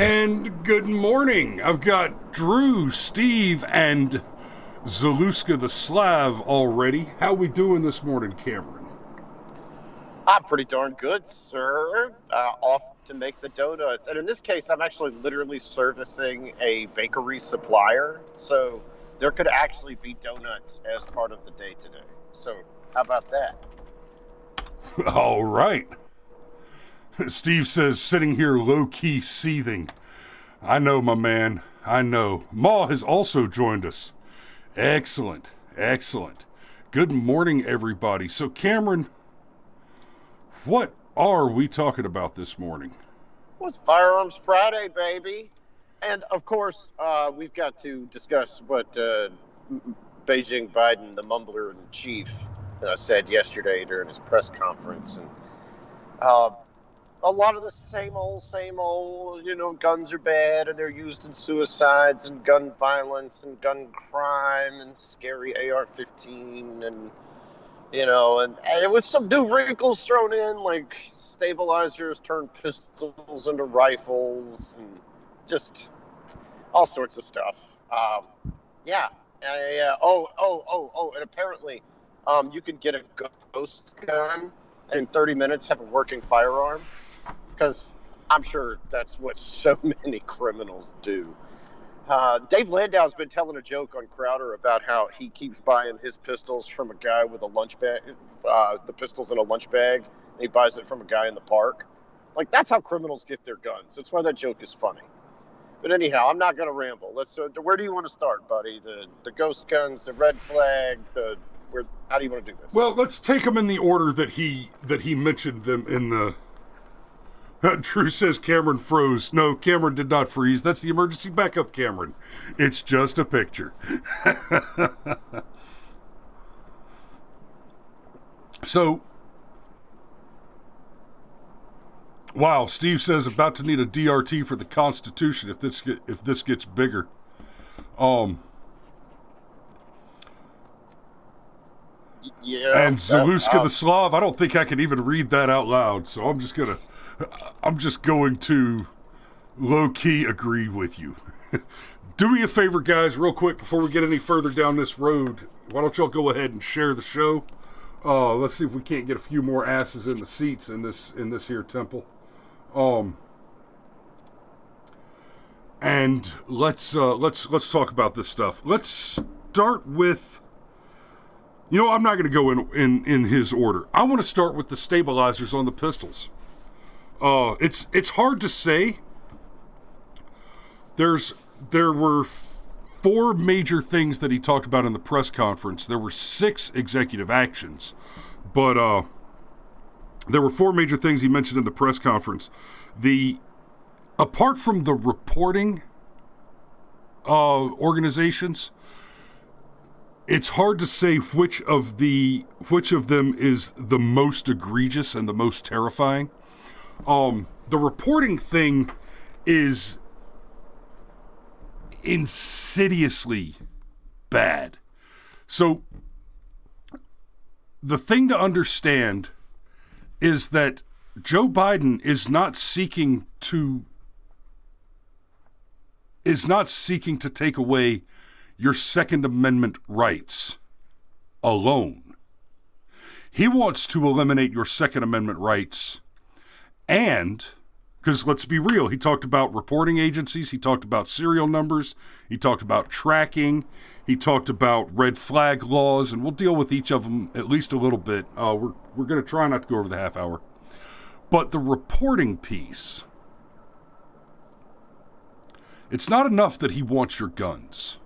And good morning. I've got Drew, Steve, and Zaluska the Slav already. How we doing this morning, Cameron? I'm pretty darn good, sir. Off to make the donuts. And in this case, I'm actually literally servicing a bakery supplier. So there could actually be donuts as part of the day today. So how about that? All right. Steve says, sitting here low-key seething. I know, my man. I know. Ma has also joined us. Excellent. Excellent. Good morning, everybody. So, Cameron, what are we talking about this morning? Well, it's Firearms Friday, baby. And, of course, we've got to discuss what Beijing Biden, the mumbler-in-chief, said yesterday during his press conference. And a lot of the same old, guns are bad and they're used in suicides and gun violence and gun crime and scary AR-15 and with some new wrinkles thrown in, like stabilizers turn pistols into rifles and just all sorts of stuff. Yeah. And apparently you can get a ghost gun and in 30 minutes have a working firearm. Because I'm sure that's what so many criminals do. Dave Landau's been telling a joke on Crowder about how he keeps buying his pistols from a guy with a lunch bag, the pistols in a lunch bag, and he buys it from a guy in the park. Like, that's how criminals get their guns. That's why that joke is funny. But anyhow, I'm not going to ramble. Where do you want to start, buddy? The ghost guns, the red flag, how do you want to do this? Well, let's take them in the order that he mentioned them in the... Drew says Cameron froze. No, Cameron did not freeze. That's the emergency backup Cameron. It's just a picture. So, wow, Steve says about to need a DRT for the Constitution if this gets bigger. Yeah. And Zaluska the Slav, I don't think I can even read that out loud, so I'm just going to low-key agree with you. Do me a favor, guys, real quick, before we get any further down this road. Why don't y'all go ahead and share the show? Let's see if we can't get a few more asses in the seats in this here temple. And let's talk about this stuff. Let's start with... I'm not going to go in his order. I want to start with the stabilizers on the pistols. It's hard to say. There were 4 major things that he talked about in the press conference. There were 6 executive actions, but there were 4 major things he mentioned in the press conference. Apart from the reporting organizations, it's hard to say which of them is the most egregious and the most terrifying. The reporting thing is insidiously bad. So the thing to understand is that Joe Biden is not seeking to take away your Second Amendment rights alone. He wants to eliminate your Second Amendment rights. And, because let's be real, he talked about reporting agencies, he talked about serial numbers, he talked about tracking, he talked about red flag laws, and we'll deal with each of them at least a little bit. We're going to try not to go over the half hour. But the reporting piece, it's not enough that he wants your guns.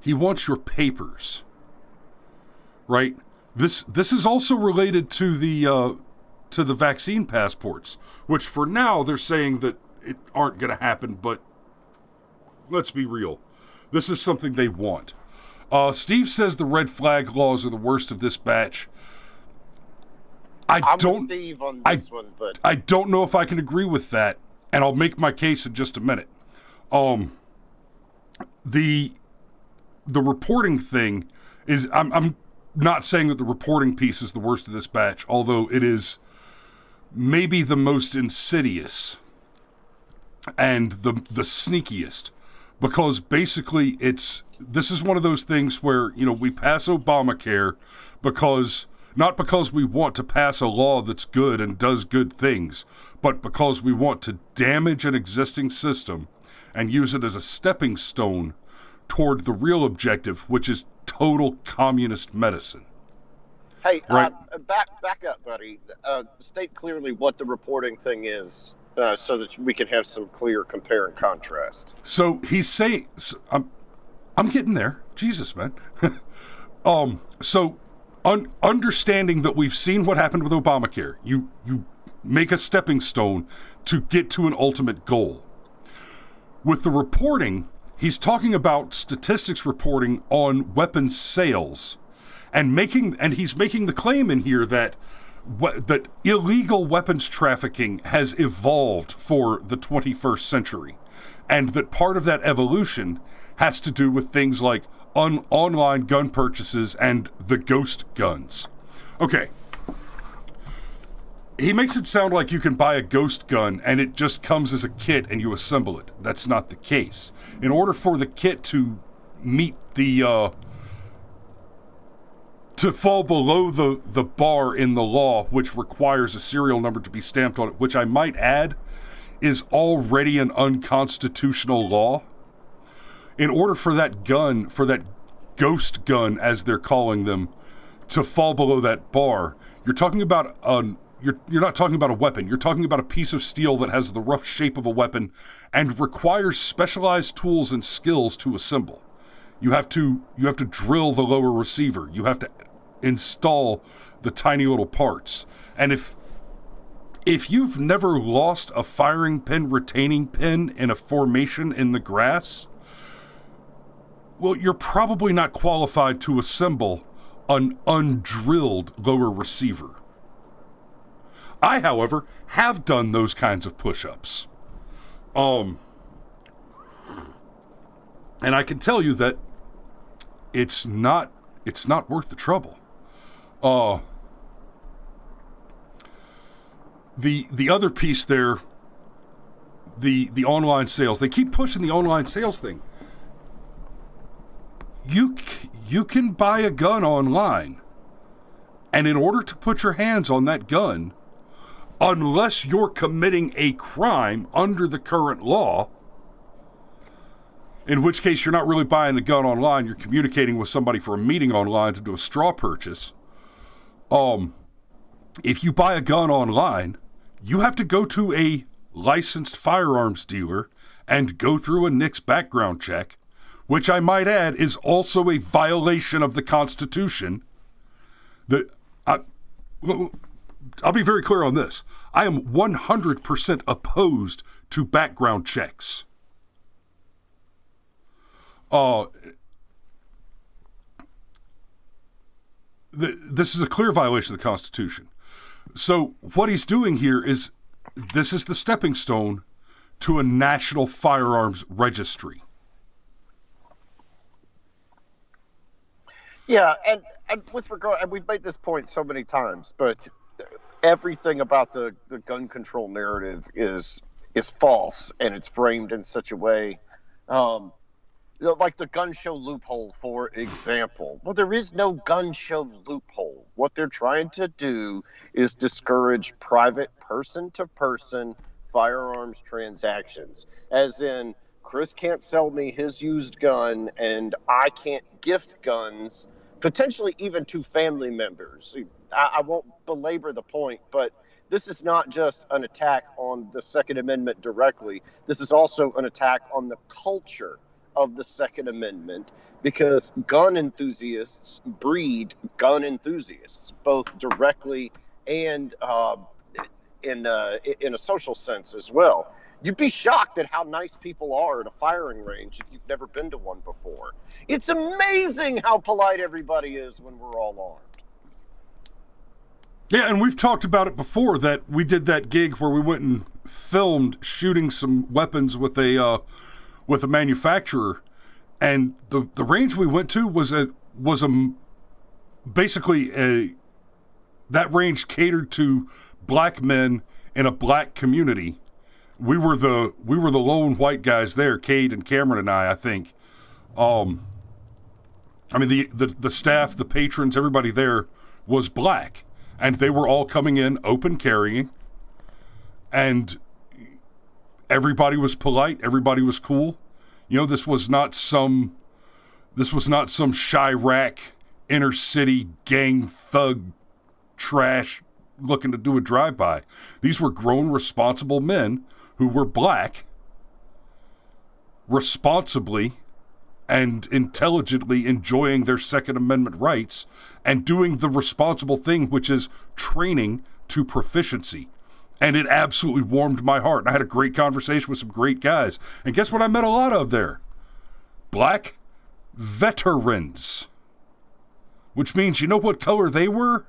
He wants your papers, right? This is also related to the vaccine passports, which for now they're saying that it aren't going to happen, but let's be real. This is something they want. Steve says the red flag laws are the worst of this batch. I'm with Steve on this one, but I don't know if I can agree with that, and I'll make my case in just a minute. The reporting thing is, I'm not saying that the reporting piece is the worst of this batch, although it is maybe the most insidious. and the sneakiest, because basically this is one of those things where, we pass Obamacare not because we want to pass a law that's good and does good things, but because we want to damage an existing system and use it as a stepping stone toward the real objective, which is total communist medicine. Hey, right? Back up, buddy. State clearly what the reporting thing is, so that we can have some clear compare and contrast. So he's saying, I'm getting there. Jesus, man. Understanding that we've seen what happened with Obamacare, you make a stepping stone to get to an ultimate goal. With the reporting, he's talking about statistics reporting on weapons sales, and he's making the claim in here that illegal weapons trafficking has evolved for the 21st century, and that part of that evolution has to do with things like online gun purchases and the ghost guns. Okay. He makes it sound like you can buy a ghost gun and it just comes as a kit and you assemble it. That's not the case. In order for the kit to meet to fall below the bar in the law, which requires a serial number to be stamped on it, which I might add is already an unconstitutional law. In order for that ghost gun, as they're calling them, to fall below that bar, you're talking about you're not talking about a weapon. You're talking about a piece of steel that has the rough shape of a weapon and requires specialized tools and skills to assemble. You have to drill the lower receiver. You have to install the tiny little parts. And if you've never lost a firing pin retaining pin in a formation in the grass, well, you're probably not qualified to assemble an undrilled lower receiver. I, however, have done those kinds of push-ups. And I can tell you that it's not worth the trouble. The other piece there, the online sales, they keep pushing the online sales thing. You can buy a gun online, and in order to put your hands on that gun, unless you're committing a crime under the current law, in which case you're not really buying the gun online, you're communicating with somebody for a meeting online to do a straw purchase. If you buy a gun online, you have to go to a licensed firearms dealer and go through a NICS background check, which I might add is also a violation of the Constitution. I'll be very clear on this. I am 100% opposed to background checks. This is a clear violation of the Constitution. So what he's doing here is, this is the stepping stone to a national firearms registry. Yeah, and with regard, and we've made this point so many times, but everything about the gun control narrative is false, and it's framed in such a way, like the gun show loophole, for example. Well, there is no gun show loophole. What they're trying to do is discourage private person-to-person firearms transactions, as in, Chris can't sell me his used gun, and I can't gift guns, potentially even to family members. I won't belabor the point, but this is not just an attack on the Second Amendment directly. This is also an attack on the culture of the Second Amendment, because gun enthusiasts breed gun enthusiasts, both directly and in a social sense as well. You'd be shocked at how nice people are at a firing range if you've never been to one before. It's amazing how polite everybody is when we're all armed. Yeah, and we've talked about it before, that we did that gig where we went and filmed shooting some weapons with a manufacturer, and the range we went to was basically that range catered to black men in a black community, we were the lone white guys there, Cade and Cameron and I think. I mean, the staff, the patrons, everybody there was black. And they were all coming in open carrying. And everybody was polite. Everybody was cool. You know, this was not some Chirac inner city gang thug trash looking to do a drive-by. These were grown, responsible men who were black, responsibly and intelligently enjoying their Second Amendment rights and doing the responsible thing, which is training to proficiency. And it absolutely warmed my heart. And I had a great conversation with some great guys. And guess what I met a lot of there? Black veterans. Which means, you know what color they were?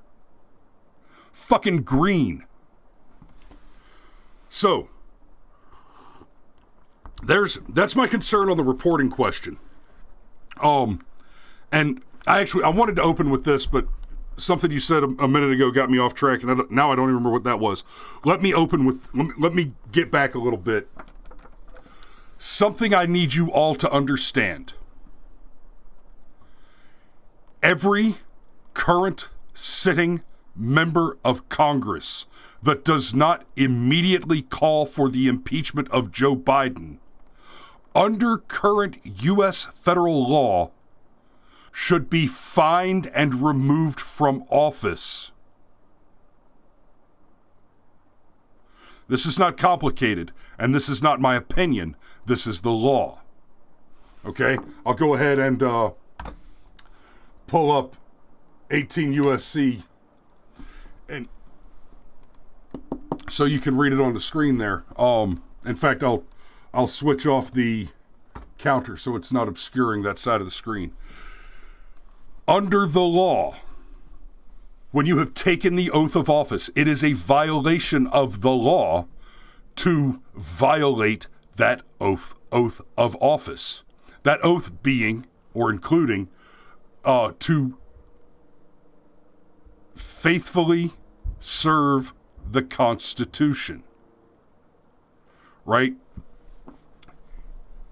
Fucking green. So, that's my concern on the reporting question. And I wanted to open with this, but something you said a minute ago got me off track, and now I don't even remember what that was. Let me get back a little bit. Something I need you all to understand. Every current sitting member of Congress that does not immediately call for the impeachment of Joe Biden, under current U.S. federal law, should be fined and removed from office. This is not complicated, and this is not my opinion. This is the law. Okay? I'll go ahead and pull up 18 U.S.C. and so you can read it on the screen there. In fact, I'll switch off the counter so it's not obscuring that side of the screen. Under the law, when you have taken the oath of office, it is a violation of the law to violate that oath of office. That oath being, or including, to faithfully serve the Constitution. Right?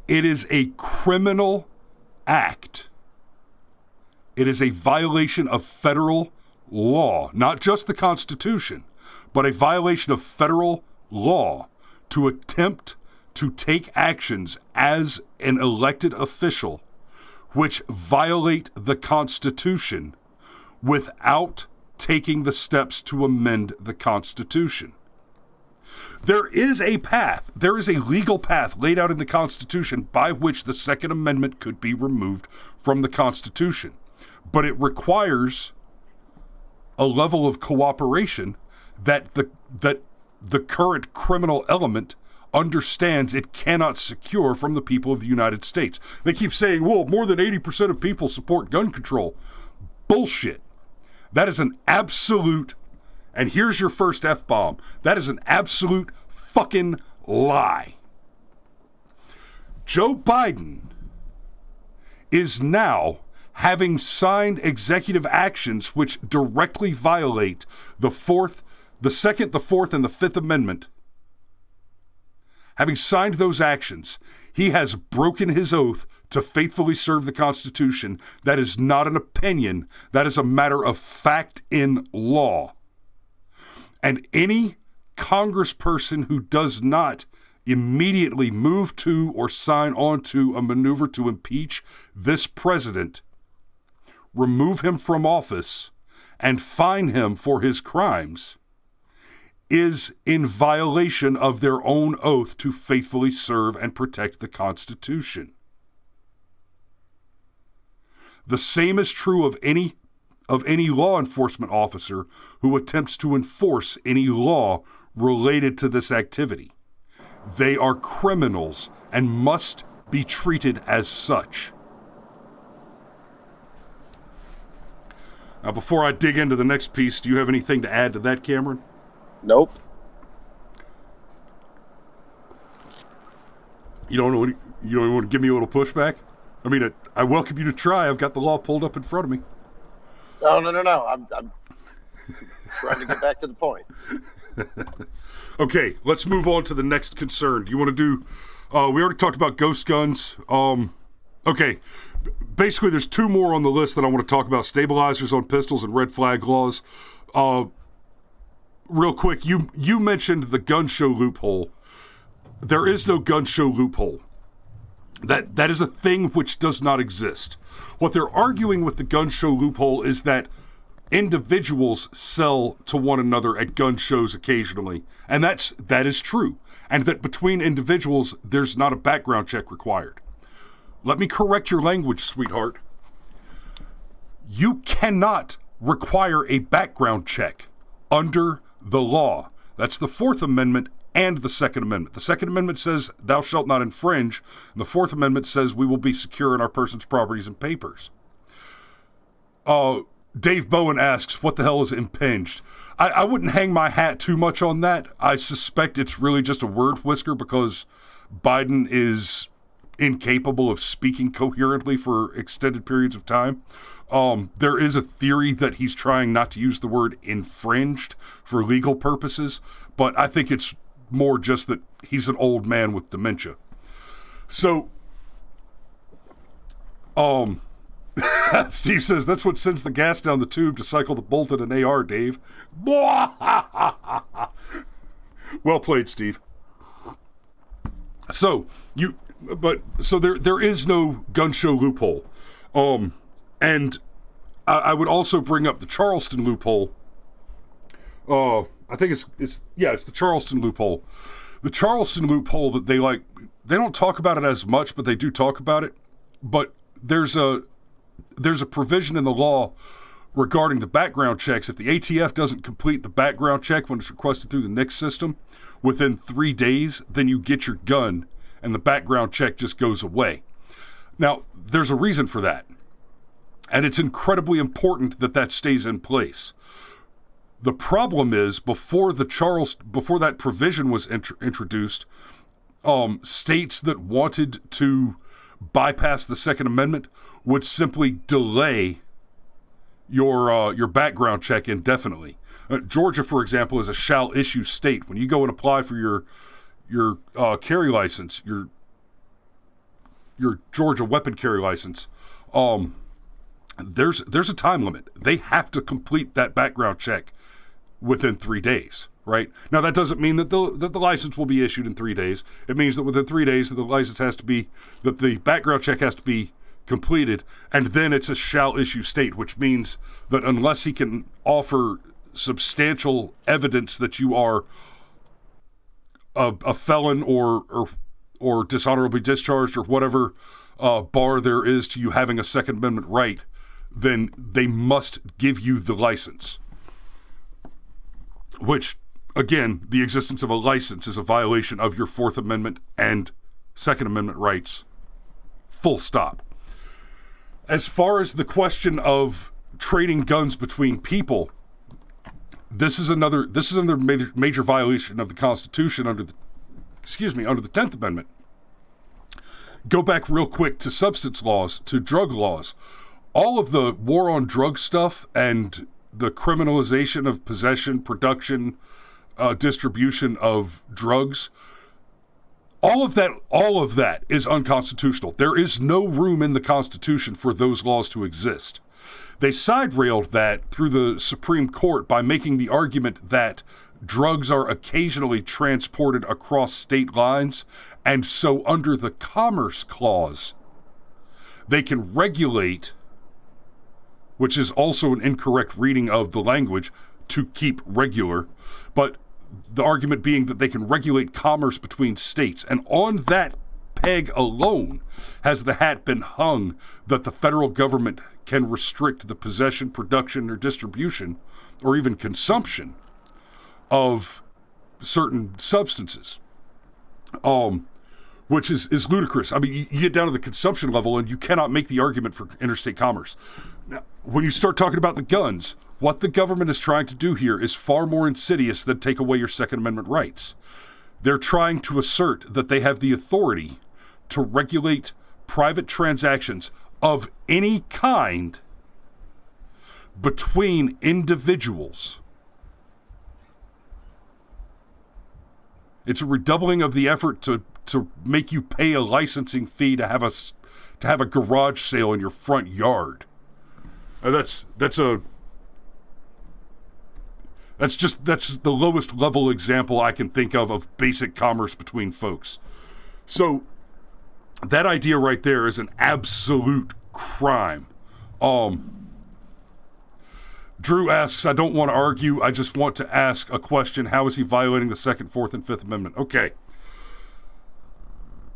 It is a criminal act. It is a violation of federal law, not just the Constitution, but a violation of federal law to attempt to take actions as an elected official which violate the Constitution without taking the steps to amend the Constitution. There is a path, there is a legal path laid out in the Constitution by which the Second Amendment could be removed from the Constitution. But it requires a level of cooperation that the current criminal element understands it cannot secure from the people of the United States. They keep saying, well, more than 80% of people support gun control. Bullshit. That is an absolute, and here's your first F-bomb, that is an absolute fucking lie. Joe Biden is now having signed executive actions which directly violate the Second, the Fourth, and the Fifth Amendment. Having signed those actions, he has broken his oath to faithfully serve the Constitution. That is not an opinion. That is a matter of fact in law. And any congressperson who does not immediately move to or sign on to a maneuver to impeach this president, remove him from office, and fine him for his crimes, is in violation of their own oath to faithfully serve and protect the Constitution. The same is true of any law enforcement officer who attempts to enforce any law related to this activity. They are criminals and must be treated as such. Now, before I dig into the next piece, do you have anything to add to that, Cameron? Nope. You don't want to give me a little pushback? I mean, I welcome you to try. I've got the law pulled up in front of me. No. I'm trying to get back to the point. Okay, let's move on to the next concern. Do you want to do... we already talked about ghost guns. Okay, basically there's two more on the list that I want to talk about. Stabilizers on pistols and red flag laws. Real quick, you mentioned the gun show loophole. There is no gun show loophole. That is a thing which does not exist. What they're arguing with the gun show loophole is that individuals sell to one another at gun shows occasionally, and that is true, and that between individuals there's not a background check required. Let me correct your language, sweetheart. You cannot require a background check under the law. That's the Fourth Amendment and the Second Amendment. The Second Amendment says thou shalt not infringe, and the Fourth Amendment says we will be secure in our persons, properties, and papers. Dave Bowen asks, what the hell is impinged? I wouldn't hang my hat too much on that. I suspect it's really just a word whisker because Biden is incapable of speaking coherently for extended periods of time. There is a theory that he's trying not to use the word infringed for legal purposes, but I think it's more just that he's an old man with dementia. So, Steve says, that's what sends the gas down the tube to cycle the bolt in an AR, Dave. Well played, Steve. So, there is no gun show loophole. And I would also bring up the Charleston loophole. I think it's the Charleston loophole. The Charleston loophole that they don't talk about it as much, but they do talk about it. But there's a provision in the law regarding the background checks. If the ATF doesn't complete the background check when it's requested through the NICS system within 3 days, then you get your gun and the background check just goes away. Now, there's a reason for that. And it's incredibly important that that stays in place. The problem is, before that provision was introduced, states that wanted to bypass the Second Amendment would simply delay your background check indefinitely. Georgia, for example, is a shall issue state. When you go and apply for your carry license, your Georgia weapon carry license, there's a time limit. They have to complete that background check within 3 days, right? Now, that doesn't mean that the license will be issued in 3 days. It means that within 3 days, that the background check has to be completed, and then it's a shall issue state, which means that unless he can offer substantial evidence that you are a felon or dishonorably discharged or whatever bar there is to you having a Second Amendment right, then they must give you the license. Which, again, the existence of a license is a violation of your Fourth Amendment and Second Amendment rights. Full stop. As far as the question of trading guns between people, this is another major violation of the Constitution under the 10th Amendment. Go back real quick to substance laws, to drug laws. All of the war on drug stuff and the criminalization of possession, production, distribution of drugs, all of that is unconstitutional. There is no room in the Constitution for those laws to exist. They side-railed that through the Supreme Court by making the argument that drugs are occasionally transported across state lines, and so under the Commerce Clause, they can regulate, which is also an incorrect reading of the language, to keep regular, but the argument being that they can regulate commerce between states. And on that peg alone has the hat been hung that the federal government can restrict the possession, production, or distribution, or even consumption of certain substances, which is ludicrous. I mean, you get down to the consumption level and you cannot make the argument for interstate commerce. Now, when you start talking about the guns, what the government is trying to do here is far more insidious than take away your Second Amendment rights. They're trying to assert that they have the authority to regulate private transactions of any kind between individuals It's a redoubling of the effort to make you pay a licensing fee to have a garage sale in your front yard. That's the lowest level example I can think of basic commerce between folks. So that idea right there is an absolute crime. Drew asks, I don't want to argue, I just want to ask a question. How is he violating the Second, Fourth, and Fifth Amendment? Okay.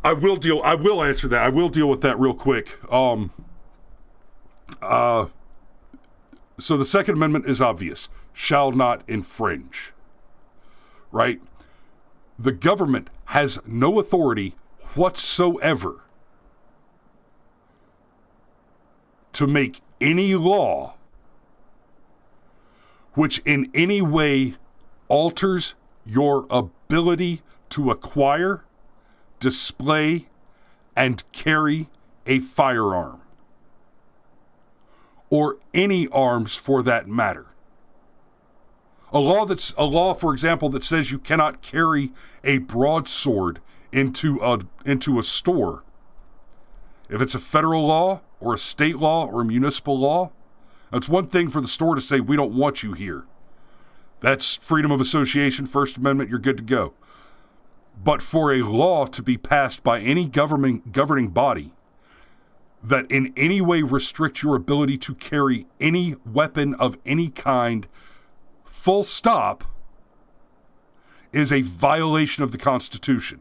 I will answer that. I will deal with that real quick. So the Second Amendment is obvious. Shall not infringe. Right? The government has no authority whatsoever to make any law which in any way alters your ability to acquire, display, and carry a firearm, or any arms for that matter. A law, for example, that says you cannot carry a broadsword into a store. If it's a federal law or a state law or a municipal law, it's one thing for the store to say, we don't want you here. That's freedom of association, First Amendment, you're good to go. But for a law to be passed by any governing body that in any way restricts your ability to carry any weapon of any kind, full stop, is a violation of the Constitution.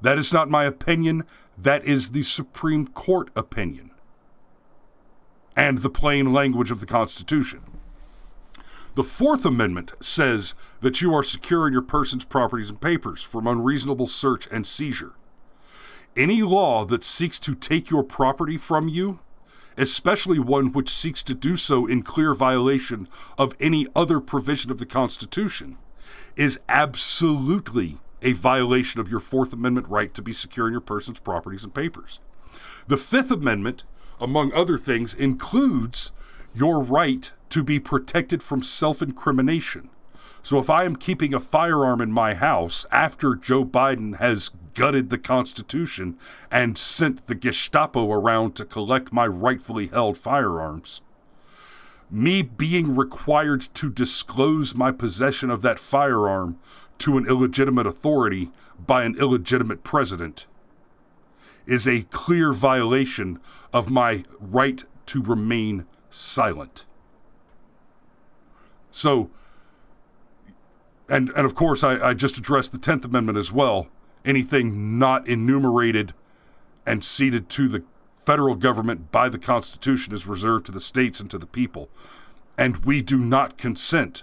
That is not my opinion. That is the Supreme Court opinion and the plain language of the Constitution. The Fourth Amendment says that you are secure in your person's properties and papers from unreasonable search and seizure. Any law that seeks to take your property from you, especially one which seeks to do so in clear violation of any other provision of the Constitution, is absolutely a violation of your Fourth Amendment right to be secure in your person's properties and papers. The Fifth Amendment, among other things, includes your right to be protected from self-incrimination. So if I am keeping a firearm in my house after Joe Biden has gutted the Constitution and sent the Gestapo around to collect my rightfully held firearms, me being required to disclose my possession of that firearm to an illegitimate authority by an illegitimate president is a clear violation of my right to remain silent. So, and of course, I just addressed the 10th Amendment as well. Anything not enumerated and ceded to the federal government by the Constitution is reserved to the states and to the people. And we do not consent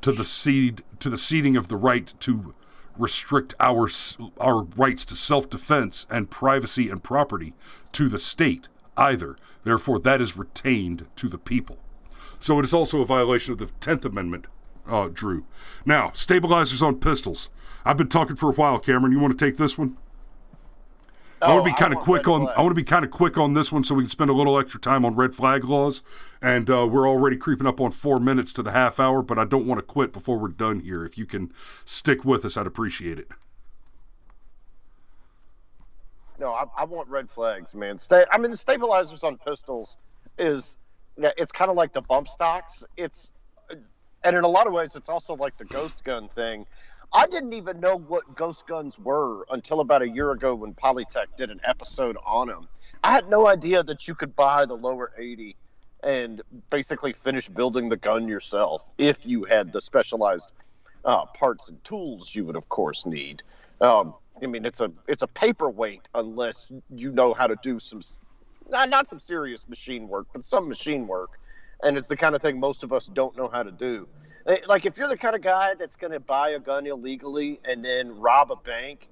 to the ceding of the right to restrict our rights to self-defense and privacy and property to the state either. Therefore, that is retained to the people. So it is also a violation of the 10th Amendment, Drew. Now, stabilizers on pistols. I've been talking for a while, Cameron. You want to take this one? I want to be kind of quick on this one so we can spend a little extra time on red flag laws. And we're already creeping up on 4 minutes to the half hour, but I don't want to quit before we're done here. If you can stick with us, I'd appreciate it. No, I want red flags, man. The stabilizers on pistols it's kind of like the bump stocks. And in a lot of ways, it's also like the ghost gun thing. I didn't even know what ghost guns were until about a year ago when Polytech did an episode on them. I had no idea that you could buy the lower 80 and basically finish building the gun yourself if you had the specialized parts and tools you would, of course, need. It's a paperweight unless you know how to do not some serious machine work, but some machine work. And it's the kind of thing most of us don't know how to do. Like, if you're the kind of guy that's going to buy a gun illegally and then rob a bank,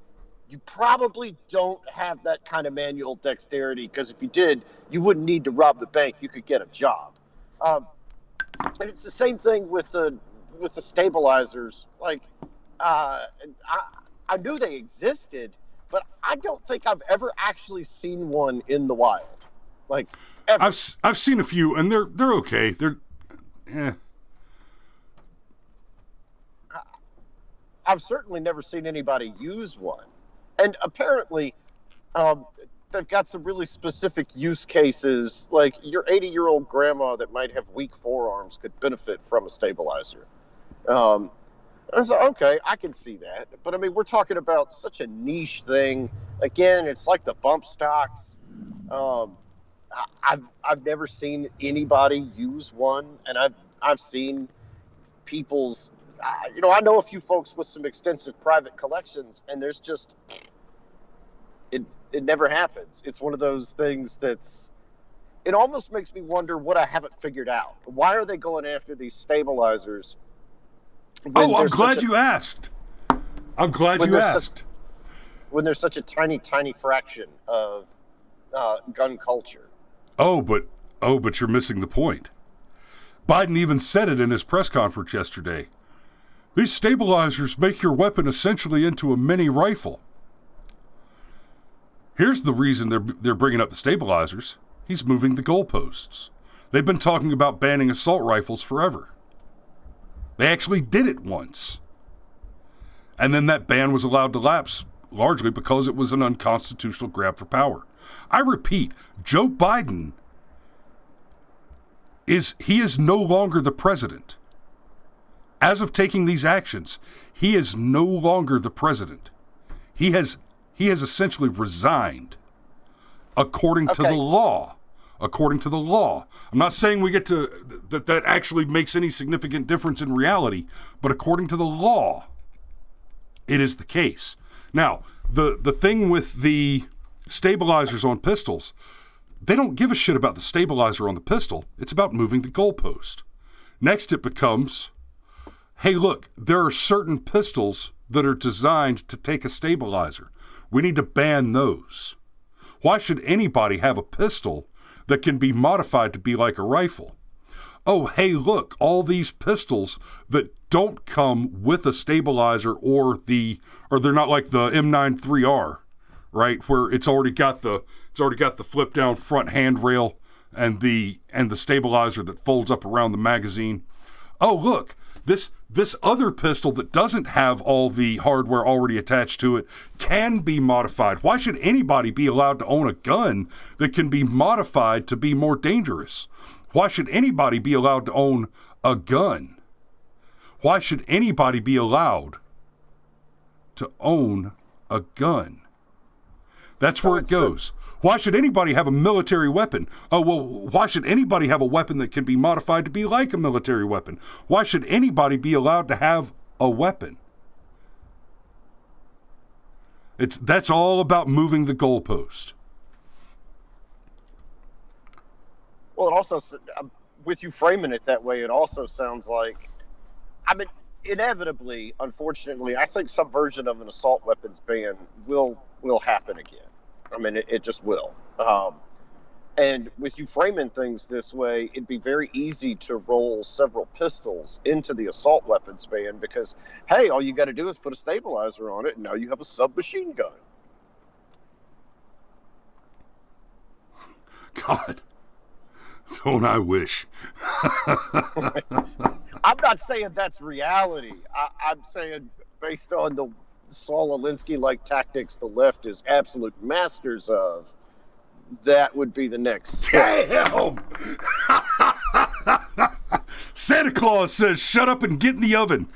you probably don't have that kind of manual dexterity, because if you did, you wouldn't need to rob the bank. You could get a job. And it's the same thing with the stabilizers. Like, I knew they existed, but I don't think I've ever actually seen one in the wild. Like, ever. I've seen a few, and they're okay. I've certainly never seen anybody use one. And apparently, um, they've got some really specific use cases. Like your 80-year-old grandma that might have weak forearms could benefit from a stabilizer. Um, and so, okay, I can see that. But I mean, we're talking about such a niche thing. Again, it's like the bump stocks. Um, I've never seen anybody use one, and I've seen people's. I know a few folks with some extensive private collections, and there's just it never happens. It's one of those things that's. It almost makes me wonder what I haven't figured out. Why are they going after these stabilizers? I'm glad you asked. I'm glad you asked. When there's such a tiny, tiny fraction of gun culture. But you're missing the point. Biden even said it in his press conference yesterday. These stabilizers make your weapon essentially into a mini rifle. Here's the reason they're bringing up the stabilizers. He's moving the goalposts. They've been talking about banning assault rifles forever. They actually did it once. And then that ban was allowed to lapse, largely because it was an unconstitutional grab for power. I repeat, Joe Biden is no longer the president. As of taking these actions, he is no longer the president. He has essentially resigned according to the law. According to the law. I'm not saying we get to that actually makes any significant difference in reality, but according to the law, it is the case. Now, the thing with the stabilizers on pistols, they don't give a shit about the stabilizer on the pistol. It's about moving the goalpost. Next, it becomes, hey, look, there are certain pistols that are designed to take a stabilizer. We need to ban those. Why should anybody have a pistol that can be modified to be like a rifle? Oh, hey, look, all these pistols that don't come with a stabilizer or they're not like the M93R, right? Where it's already got the flip down front handrail and the stabilizer that folds up around the magazine. Oh, look, this other pistol that doesn't have all the hardware already attached to it can be modified. Why should anybody be allowed to own a gun that can be modified to be more dangerous? Why should anybody be allowed to own a gun? Why should anybody be allowed to own a gun? That's where it goes. Why should anybody have a military weapon? Oh, well, why should anybody have a weapon that can be modified to be like a military weapon? Why should anybody be allowed to have a weapon? That's all about moving the goalpost. Well, it also, with you framing it that way, it also sounds like, I mean, inevitably, unfortunately, I think some version of an assault weapons ban will happen again. I mean, it just will. And with you framing things this way, it'd be very easy to roll several pistols into the assault weapons ban because, hey, all you got to do is put a stabilizer on it, and now you have a submachine gun. God, don't I wish? I'm not saying that's reality. I'm saying based on the Saul Alinsky-like tactics the left is absolute masters of, that would be the next step. Damn! Santa Claus says, shut up and get in the oven.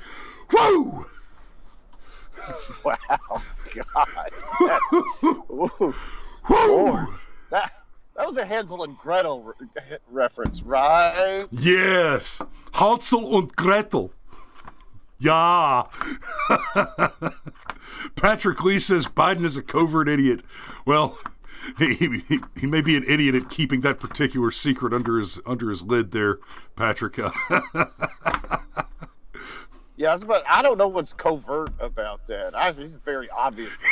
Woo! Wow, God. Woo. Woo! That was a Hansel and Gretel reference, right? Yes. Hansel und Gretel. Yeah. Patrick Lee says Biden is a covert idiot. Well, he may be an idiot at keeping that particular secret under his lid there, Patrick. Yeah, I don't know what's covert about that. He's very obviously.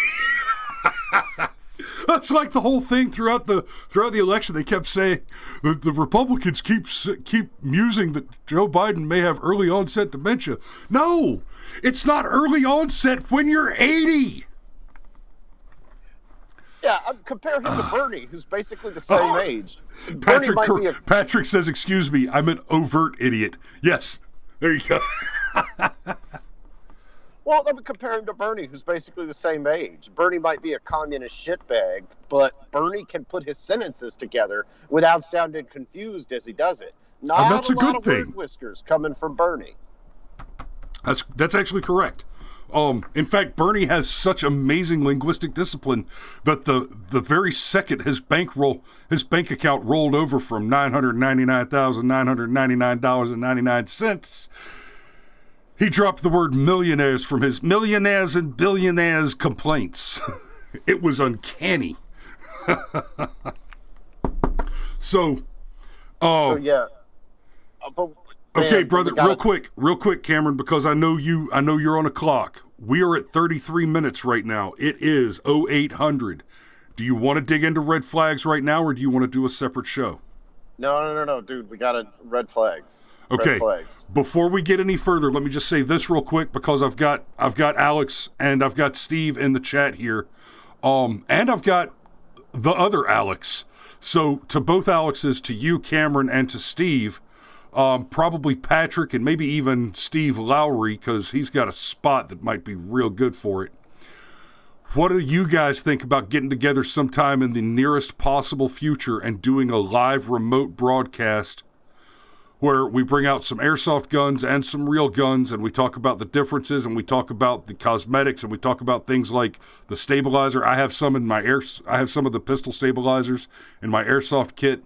That's like the whole thing throughout the election. They kept saying the Republicans keep musing that Joe Biden may have early onset dementia. No, it's not early onset when you're 80. Yeah, compare him to Bernie, who's basically the same age. Patrick says, "Excuse me, I'm an overt idiot." Yes, there you go. Well, let me compare him to Bernie, who's basically the same age. Bernie might be a communist shitbag, but Bernie can put his sentences together without sounding confused as he does it. And Not that's a a lot good of word thing. whiskers coming from Bernie. That's actually correct. In fact, Bernie has such amazing linguistic discipline that the very second his bank account rolled over from $999,999.99, he dropped the word millionaires from his millionaires and billionaires complaints. It was uncanny. So Yeah. But, okay, man, brother, real quick, Cameron, because I know you're on a clock. We are at 33 minutes right now. It is 0800. Do you want to dig into red flags right now, or do you want to do a separate show? No, dude. We got red flags. Okay. Red flags. Before we get any further, let me just say this real quick, because I've got Alex and I've got Steve in the chat here, and I've got the other Alex. So to both Alexes, to you, Cameron, and to Steve. Probably Patrick and maybe even Steve Lowry, because he's got a spot that might be real good for it. What do you guys think about getting together sometime in the nearest possible future and doing a live remote broadcast where we bring out some airsoft guns and some real guns, and we talk about the differences, and we talk about the cosmetics, and we talk about things like the stabilizer? I have some of the pistol stabilizers in my airsoft kit.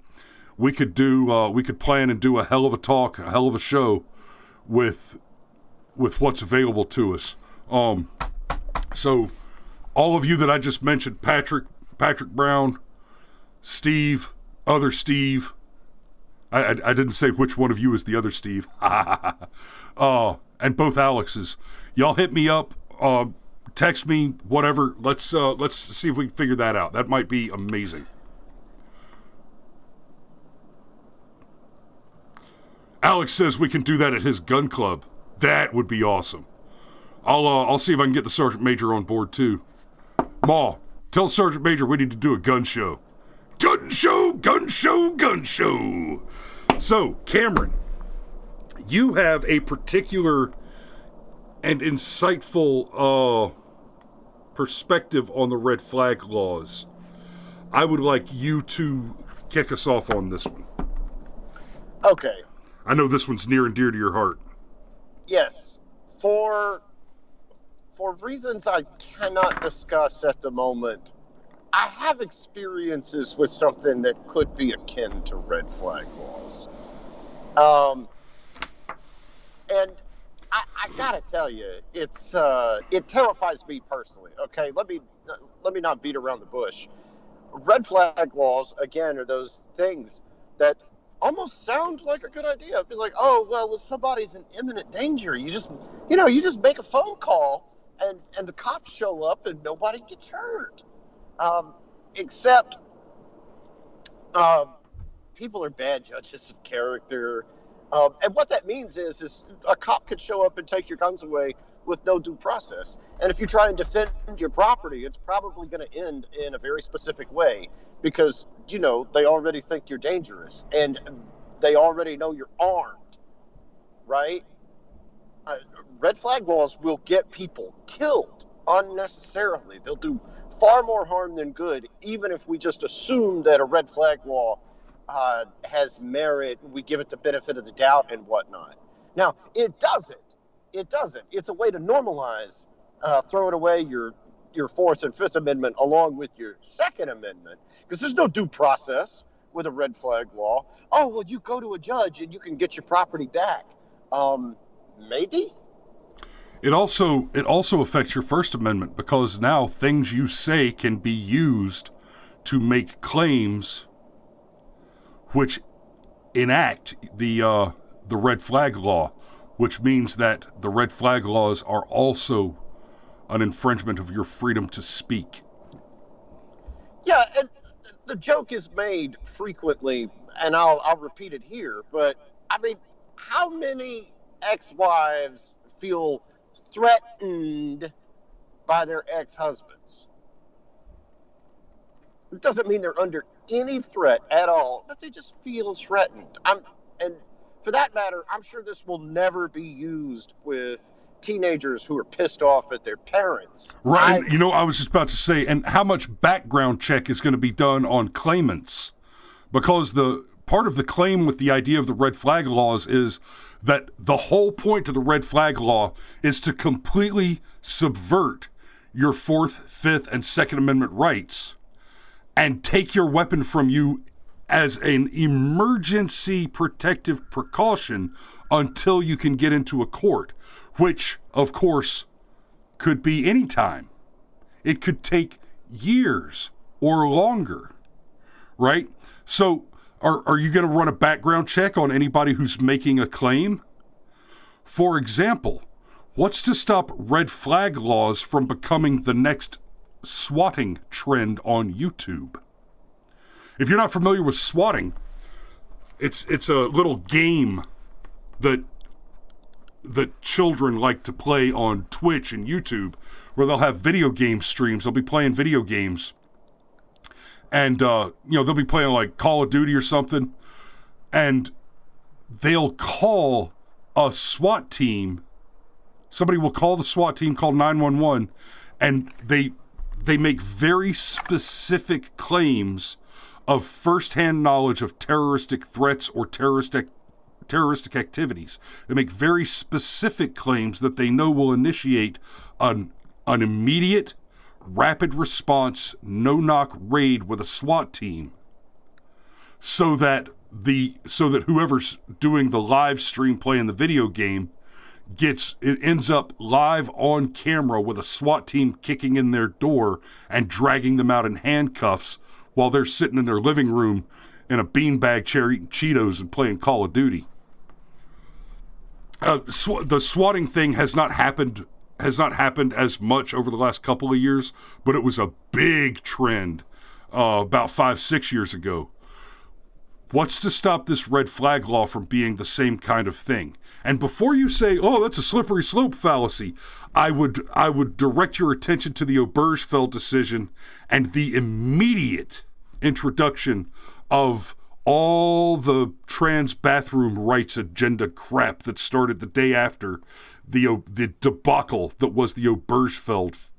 We could plan and do a hell of a talk, a hell of a show with what's available to us. So all of you that I just mentioned, Patrick Brown, Steve, other Steve. I didn't say which one of you is the other Steve. And both Alexes. Y'all hit me up, text me, whatever. Let's see if we can figure that out. That might be amazing. Alex says we can do that at his gun club. That would be awesome. I'll see if I can get the Sergeant Major on board too. Ma, tell Sergeant Major we need to do a gun show. Gun show, gun show, gun show. So, Cameron, you have a particular and insightful perspective on the red flag laws. I would like you to kick us off on this one. Okay. I know this one's near and dear to your heart. Yes. For reasons I cannot discuss at the moment, I have experiences with something that could be akin to red flag laws. And I gotta tell you, it terrifies me personally. Okay, let me not beat around the bush. Red flag laws, again, are those things that almost sound like a good idea. It'd be like, oh, well, if somebody's in imminent danger, you just make a phone call and the cops show up and nobody gets hurt. Except people are bad judges of character. And what that means is a cop could show up and take your guns away with no due process. And if you try and defend your property, it's probably going to end in a very specific way because, they already think you're dangerous and they already know you're armed, right? Red flag laws will get people killed unnecessarily. They'll do far more harm than good, even if we just assume that a red flag law has merit, we give it the benefit of the doubt and whatnot. Now, it doesn't. It's a way to normalize throwing away your Fourth and Fifth Amendment along with your Second Amendment, because there's no due process with a red flag law. Oh, well, you go to a judge and you can get your property back. Maybe. It also affects your First Amendment, because now things you say can be used to make claims which enact the red flag law, which means that the red flag laws are also an infringement of your freedom to speak. Yeah, and the joke is made frequently, and I'll repeat it here, but I mean, how many ex-wives feel threatened by their ex-husbands? It doesn't mean they're under any threat at all, but they just feel threatened. And for that matter, I'm sure this will never be used with teenagers who are pissed off at their parents. Right. And, I was just about to say, and how much background check is going to be done on claimants? Because the part of the claim with the idea of the red flag laws is that the whole point of the red flag law is to completely subvert your Fourth, Fifth, and Second Amendment rights and take your weapon from you as an emergency protective precaution until you can get into a court, which, of course, could be any time. It could take years or longer, right? So are you going to run a background check on anybody who's making a claim? For example, what's to stop red flag laws from becoming the next swatting trend on YouTube? If you're not familiar with swatting, it's a little game that children like to play on Twitch and YouTube, where they'll have video game streams. They'll be playing video games, and they'll be playing like Call of Duty or something, and they'll call a SWAT team. Somebody will call the SWAT team, call 911, and they make very specific claims of firsthand knowledge of terroristic threats or terroristic activities. They make very specific claims that they know will initiate an immediate, rapid response, no-knock raid with a SWAT team, so that whoever's doing the live stream playing the video game ends up live on camera with a SWAT team kicking in their door and dragging them out in handcuffs while they're sitting in their living room in a beanbag chair eating Cheetos and playing Call of Duty. The swatting thing has not happened as much over the last couple of years, but it was a big trend about 5-6 years ago. What's to stop this red flag law from being the same kind of thing? And before you say, "Oh, that's a slippery slope fallacy," I would direct your attention to the Obergefell decision and the immediate introduction of all the trans bathroom rights agenda crap that started the day after the debacle that was the Obergefell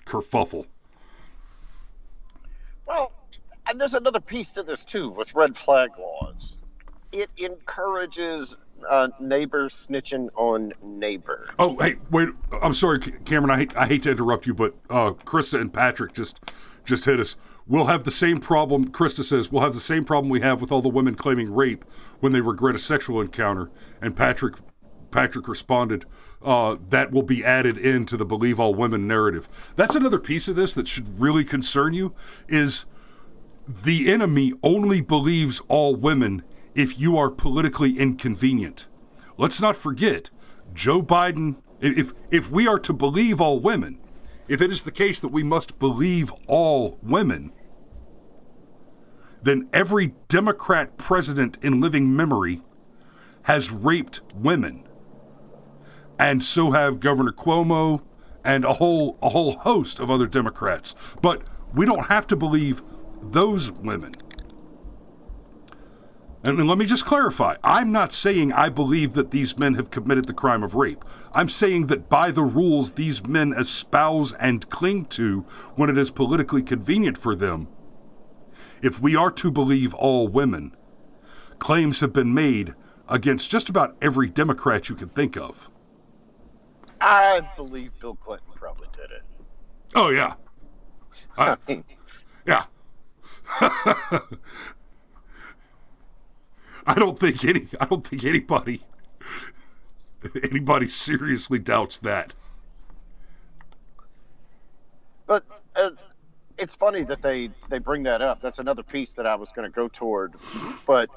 kerfuffle. Well, and there's another piece to this too with red flag laws. It encourages neighbor snitching on neighbor. Oh, hey, wait! I'm sorry, Cameron. I hate to interrupt you, but Krista and Patrick just hit us. We'll have the same problem. Krista says we'll have the same problem we have with all the women claiming rape when they regret a sexual encounter. And Patrick responded, that will be added into the believe all women narrative. That's another piece of this that should really concern you, is the enemy only believes all women if you are politically inconvenient. Let's not forget, Joe Biden, if we are to believe all women, if it is the case that we must believe all women, then every Democrat president in living memory has raped women. And so have Governor Cuomo and a whole host of other Democrats. But we don't have to believe those women. And let me just clarify. I'm not saying I believe that these men have committed the crime of rape. I'm saying that by the rules these men espouse and cling to when it is politically convenient for them, if we are to believe all women, claims have been made against just about every Democrat you can think of. I believe Bill Clinton probably did it. Oh, yeah. Yeah. I don't think anybody seriously doubts that. But it's funny that they bring that up. That's another piece that I was going to go toward. But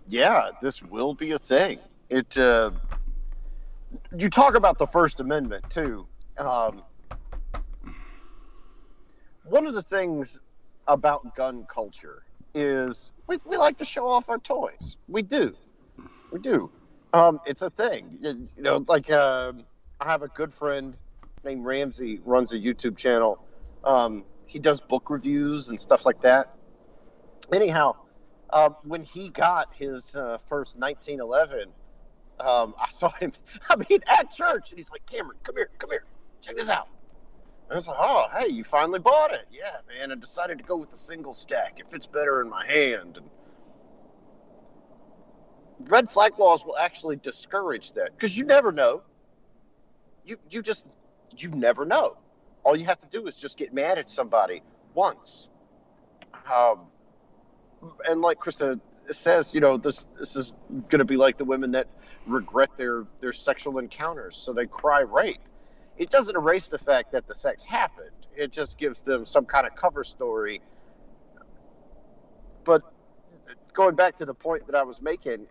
yeah, this will be a thing. It. You talk about the First Amendment too. One of the things about gun culture is we like to show off our toys. We do. It's a thing. I have a good friend named Ramsey, runs a YouTube channel. He does book reviews and stuff like that. Anyhow, when he got his first 1911, I saw him, I mean, at church, and he's like, Cameron, come here, check this out. And I was like, oh, hey, you finally bought it. Yeah, man, I decided to go with the single stack. It fits better in my hand. And red flag laws will actually discourage that because you never know. You never know. All you have to do is just get mad at somebody once. Um, and like Krista says, this is going to be like the women that regret their sexual encounters, so they cry rape. It doesn't erase the fact that the sex happened. It just gives them some kind of cover story. But going back to the point that I was making,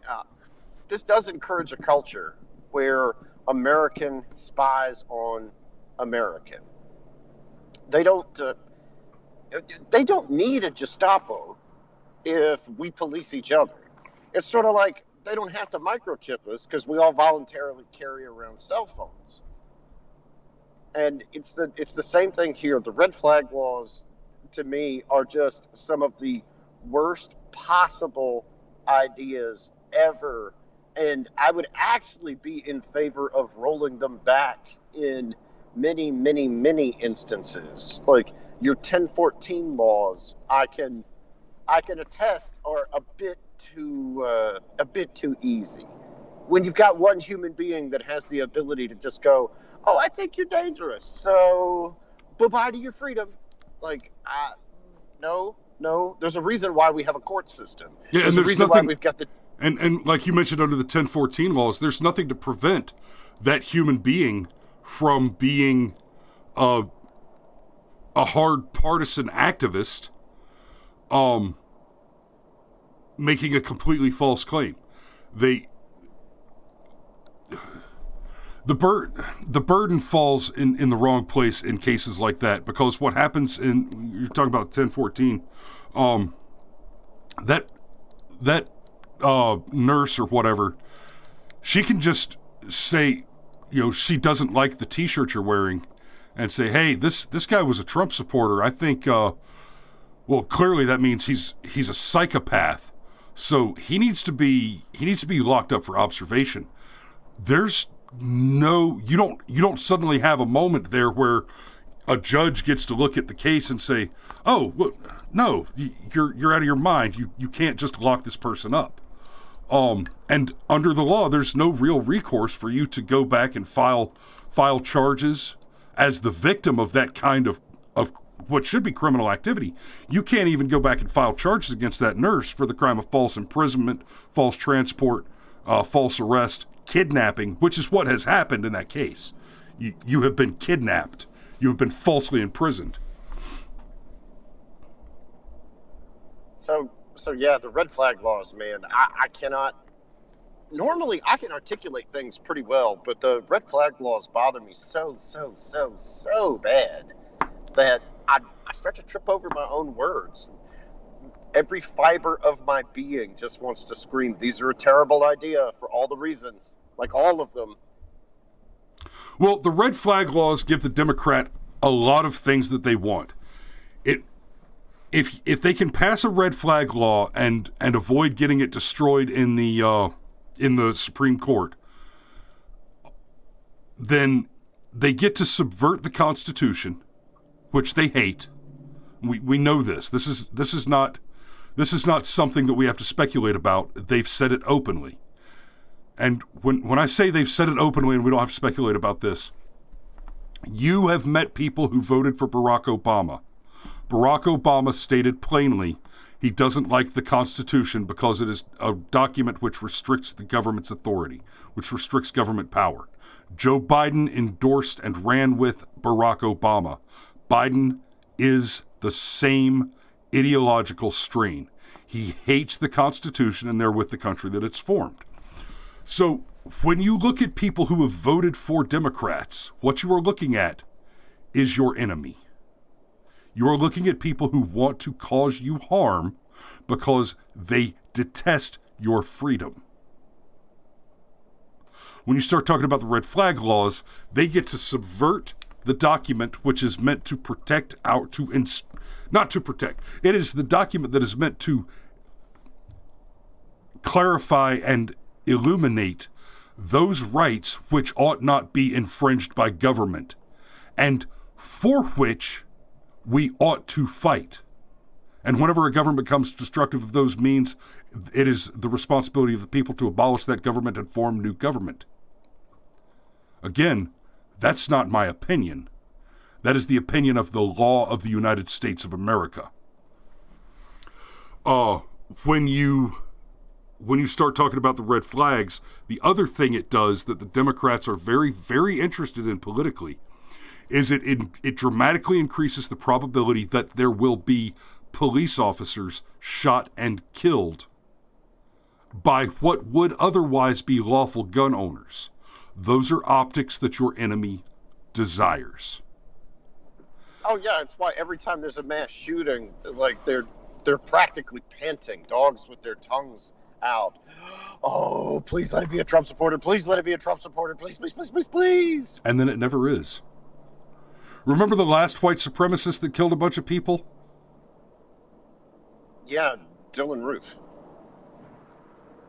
this does encourage a culture where American spies on American. They don't need a Gestapo if we police each other. It's sort of like they don't have to microchip us because we all voluntarily carry around cell phones. And it's the same thing here. The red flag laws, to me, are just some of the worst possible ideas ever. And I would actually be in favor of rolling them back in many, many, many instances. Like your 1014 laws, I can attest are a bit too easy. When you've got one human being that has the ability to just go, oh, I think you're dangerous, so bye-bye to your freedom. Like, no. There's a reason why we have a court system. Yeah, there's and a reason why we've got the... And like you mentioned under the 1014 laws, there's nothing to prevent that human being from being a hard partisan activist making a completely false claim. The burden falls in the wrong place in cases like that, because what happens you're talking about 1014, that nurse or whatever, she can just say, she doesn't like the t-shirt you're wearing, and say, hey, this guy was a Trump supporter. I think, well, clearly that means he's a psychopath, so he needs to be locked up for observation. You don't suddenly have a moment there where a judge gets to look at the case and say, oh, well, no, you're out of your mind. You can't just lock this person up. And under the law, there's no real recourse for you to go back and file charges as the victim of that kind of what should be criminal activity. You can't even go back and file charges against that nurse for the crime of false imprisonment, false transport, false arrest, kidnapping, which is what has happened in that case. You have been kidnapped. You have been falsely imprisoned. So yeah, the red flag laws, man, I cannot... Normally, I can articulate things pretty well, but the red flag laws bother me so bad that I start to trip over my own words. Every fiber of my being just wants to scream, these are a terrible idea for all the reasons, like all of them. Well, the red flag laws give the Democrat a lot of things that they want. If they can pass a red flag law and avoid getting it destroyed in the Supreme Court, then they get to subvert the Constitution, which they hate. We know this. This is not something that we have to speculate about. They've said it openly. And when I say they've said it openly and we don't have to speculate about this, you have met people who voted for Barack Obama. Barack Obama stated plainly he doesn't like the Constitution because it is a document which restricts the government's authority, which restricts government power. Joe Biden endorsed and ran with Barack Obama. Biden is the same ideological strain. He hates the Constitution and therewith the country that it's formed. So when you look at people who have voted for Democrats, what you are looking at is your enemy. You are looking at people who want to cause you harm because they detest your freedom. When you start talking about the red flag laws, they get to subvert the document which is meant to protect not to protect. It is the document that is meant to clarify and illuminate those rights which ought not be infringed by government, and for which we ought to fight. And whenever a government becomes destructive of those means, it is the responsibility of the people to abolish that government and form new government. Again, that's not my opinion. That is the opinion of the law of the United States of America. When you start talking about the red flags, the other thing it does that the Democrats are very, very interested in politically is it dramatically increases the probability that there will be police officers shot and killed by what would otherwise be lawful gun owners. Those are optics that your enemy desires. Oh yeah, it's why every time there's a mass shooting, like they're practically panting, dogs with their tongues out. Oh, please let it be a Trump supporter. Please let it be a Trump supporter. Please, please, please, please, please. And then it never is. Remember the last white supremacist that killed a bunch of people? Yeah, Dylan Roof.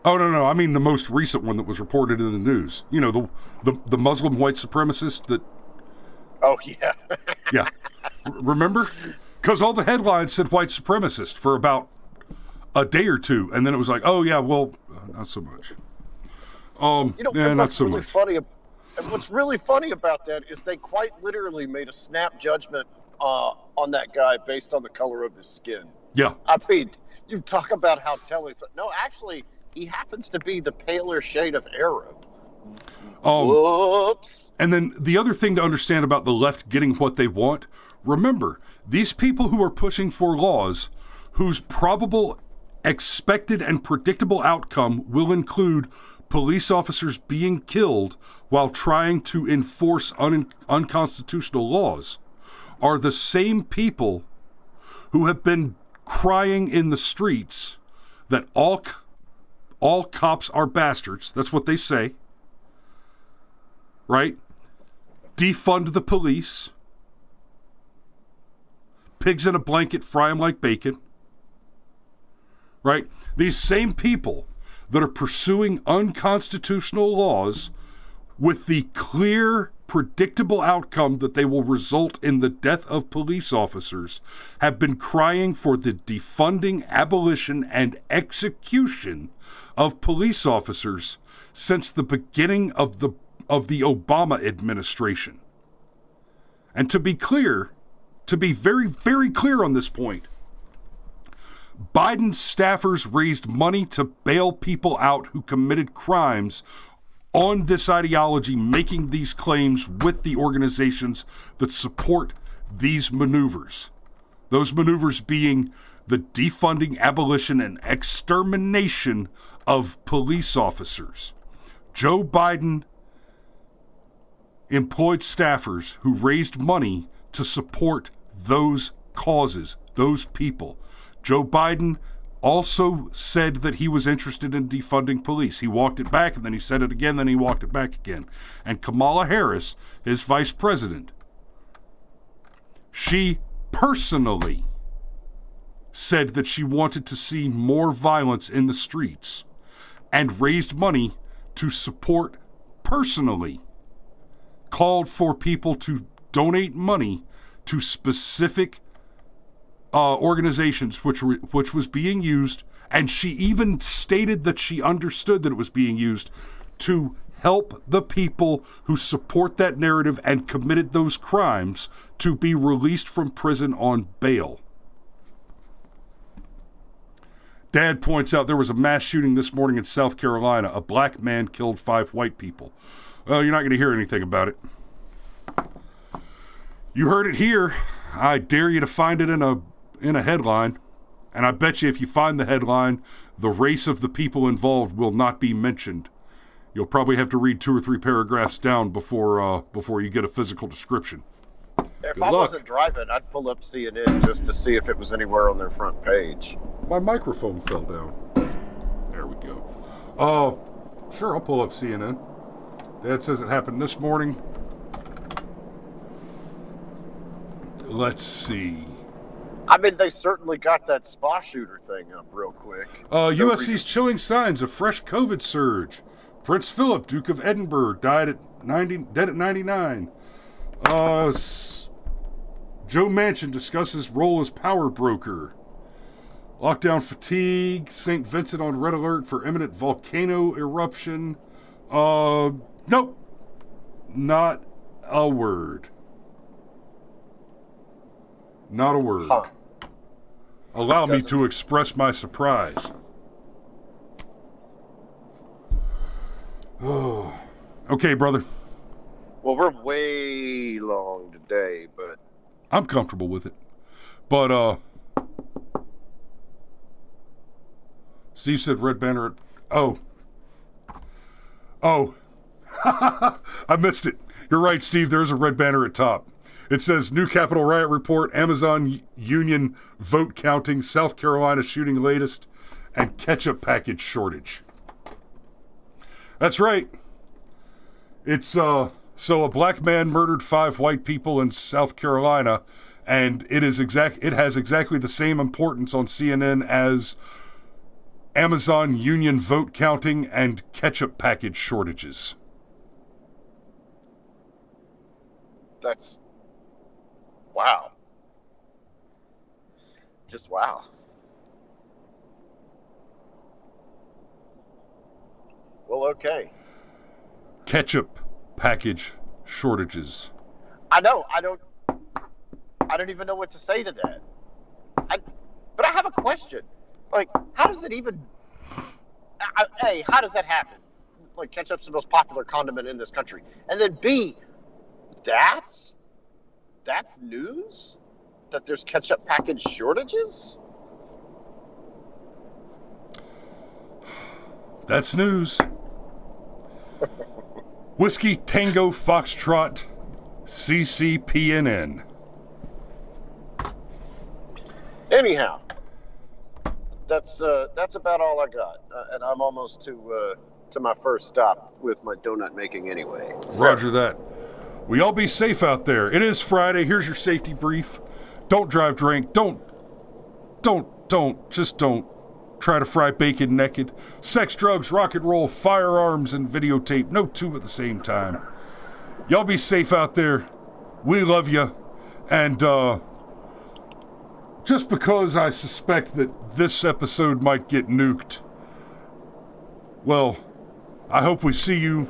Oh, no. I mean the most recent one that was reported in the news. You know, the Muslim white supremacist that... Oh, yeah. Yeah. Remember? Because all the headlines said white supremacist for about a day or two, and then it was like, oh, yeah, well, not so much. Not so much. What's really funny about that is they quite literally made a snap judgment on that guy based on the color of his skin. Yeah. I mean, you talk about how telling. No, actually, he happens to be the paler shade of Arab. Whoops. And then the other thing to understand about the left getting what they want, remember, these people who are pushing for laws whose probable, expected, and predictable outcome will include police officers being killed while trying to enforce unconstitutional laws are the same people who have been crying in the streets that all cops are bastards. That's what they say. Right? Defund the police. Pigs in a blanket, fry them like bacon. Right? These same people that are pursuing unconstitutional laws with the clear, predictable outcome that they will result in the death of police officers have been crying for the defunding, abolition, and execution of police officers since the beginning of the Obama administration. And to be clear, to be very, very clear on this point, Biden's staffers raised money to bail people out who committed crimes on this ideology, making these claims with the organizations that support these maneuvers. Those maneuvers being the defunding, abolition, and extermination of police officers. Joe Biden employed staffers who raised money to support those causes, those people. Joe Biden also said that he was interested in defunding police. He walked it back, and then he said it again, then he walked it back again. And Kamala Harris, his vice president, she personally said that she wanted to see more violence in the streets and raised money to support personally, called for people to donate money to specific organizations which was being used, and she even stated that she understood that it was being used to help the people who support that narrative and committed those crimes to be released from prison on bail. Dad points out there was a mass shooting this morning in South Carolina. A black man killed 5 white people. Well, you're not going to hear anything about it. You heard it here. I dare you to find it in a headline. And I bet you if you find the headline, the race of the people involved will not be mentioned. You'll probably have to read 2 or 3 paragraphs down before you get a physical description. If I wasn't driving, I'd pull up CNN just to see if it was anywhere on their front page. My microphone fell down. There we go. Sure, I'll pull up CNN. Dad says it happened this morning. Let's see. I mean, they certainly got that spa shooter thing up real quick. U.S.C's chilling signs of fresh COVID surge. Prince Philip, Duke of Edinburgh, dead at 99. Joe Manchin discusses role as power broker. Lockdown fatigue. St. Vincent on red alert for imminent volcano eruption. Nope. Not a word. Not a word. Huh. Allow me to express my surprise. Oh. Okay, brother. Well, we're way long today, but I'm comfortable with it. But, Steve said red banner at... Oh. I missed it. You're right, Steve. There's a red banner at top. It says, new Capitol riot report, Amazon union vote counting, South Carolina shooting latest, and ketchup package shortage. That's right. It's, so a black man murdered 5 white people in South Carolina, and it has exactly the same importance on CNN as Amazon union vote counting and ketchup package shortages. that's wow. Just wow. Well, okay. Ketchup package shortages. I know. I don't even know what to say to that. But I have a question. Like, how does it even? A, how does that happen? Like, ketchup's the most popular condiment in this country, and then B, that's news that there's ketchup package shortages. That's news. Whiskey Tango Foxtrot CCPNN. Anyhow, that's about all I got, and I'm almost to my first stop with my donut making anyway. So. Roger that. We all be safe out there. It is Friday. Here's your safety brief. Don't drive drink. Don't try to fry bacon naked. Sex, drugs, rock and roll, firearms, and videotape. No two at the same time. Y'all be safe out there. We love you. And just because I suspect that this episode might get nuked, well, I hope we see you